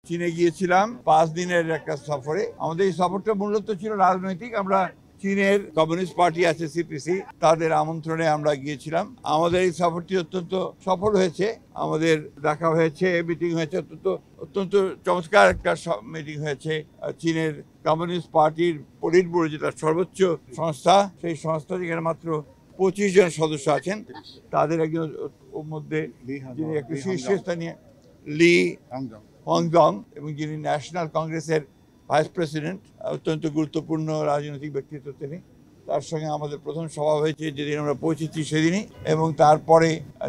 চীনে গিয়েছিলাম 5 দিনের একটা সফরে। আমাদের এই সফরটা মূলত ছিল রাজনৈতিক। আমরা চীনের কমিউনিস্ট পার্টি আছে সিপিসি, তাদের আমন্ত্রণে আমরা গিয়েছিলাম। আমাদের এই সফরটি অত্যন্ত সফল হয়েছে। আমাদের দেখা হয়েছে, মিটিং হয়েছে, অত্যন্ত চমৎকার একটা মিটিং হয়েছে। চীনের কমিউনিস্ট পার্টির পলিট ব্যুরো, যেটা সর্বোচ্চ সংস্থা, সেই সংস্থা যেখানে মাত্র 25 জন সদস্য আছেন, তাদের একজন মধ্যে যিনি একটু শীর্ষস্থানীয় লি হংজং এবং যিনি ন্যাশনাল কংগ্রেসের ভাইস প্রেসিডেন্ট, অত্যন্ত গুরুত্বপূর্ণ রাজনৈতিক ব্যক্তিত্ব তিনি। তার সঙ্গে আমাদের প্রথম সভা হয়েছে যেদিন আমরা পৌঁছেছি সেদিনই। এবং তারপরে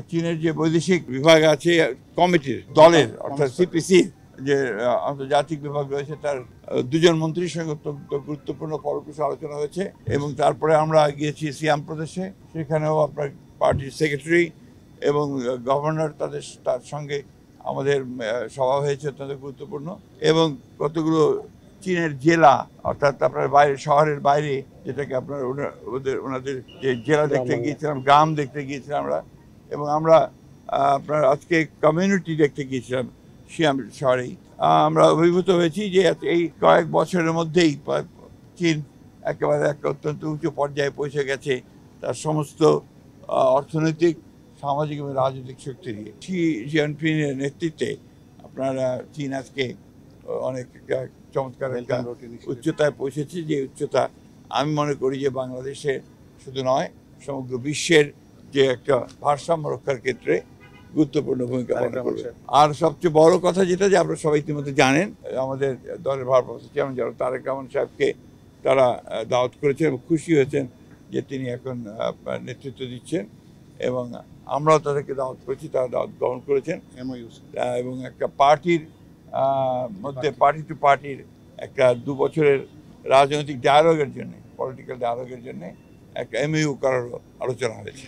চীনের যে বৈদেশিক বিভাগ আছে কমিটির দলের, অর্থাৎ সিপিসি যে আন্তর্জাতিক বিভাগ রয়েছে, তার 2 জন মন্ত্রীর সঙ্গে অত্যন্ত গুরুত্বপূর্ণ ফলপ্রসূ আলোচনা হয়েছে। এবং তারপরে আমরা গিয়েছি সিয়াম প্রদেশে, সেখানেও আপনার পার্টির সেক্রেটারি এবং গভর্নর তার সঙ্গে আমাদের সভা হয়েছে, অত্যন্ত গুরুত্বপূর্ণ। এবং কতগুলো চীনের জেলা, অর্থাৎ আপনার বাইরে, শহরের বাইরে, যেটাকে আপনার ওনাদের যে জেলা দেখতে গিয়েছিলাম, গ্রাম দেখতে গিয়েছিলাম আমরা। এবং আমরা আপনার আজকে কমিউনিটি দেখতে গিয়েছিলাম সিয়াম শহরেই। আমরা অভিভূত হয়েছি যে এই কয়েক বছরের মধ্যেই চীন একেবারে একটা অত্যন্ত উঁচু পর্যায়ে পৌঁছে গেছে তার সমস্ত অর্থনৈতিক, সামাজিক এবং রাজনৈতিক শক্তি নিয়ে। শি জিনপিংয়ের নেতৃত্বে আপনারা চীন আজকে অনেক চমৎকার একটা উচ্চতায় পৌঁছেছে, যে উচ্চতা আমি মনে করি যে বাংলাদেশে শুধু নয়, সমগ্র বিশ্বের যে একটা ভারসাম্য রক্ষার ক্ষেত্রে গুরুত্বপূর্ণ ভূমিকা পালন করবে। আর সবচেয়ে বড় কথা যেটা, যে আপনারা সবাই ইতিমধ্যে জানেন, আমাদের দলের ভারপ্রাপ্ত চেয়ারম্যান জনাব তারেক রহমান সাহেবকে তারা দাওয়াত করেছেন এবং খুশি হয়েছেন যে তিনি এখন নেতৃত্ব দিচ্ছেন। এবং আমরাও তাদেরকে দাওয়াত করেছি, তারা দাওয়াত গ্রহণ করেছেন। এবং একটা পার্টির মধ্যে, পার্টি টু পার্টির একটা 2 বছরের রাজনৈতিক ডায়ালগের জন্য, পলিটিক্যাল ডায়ালগের জন্য একটা এমইউ করার আলোচনা হয়েছে।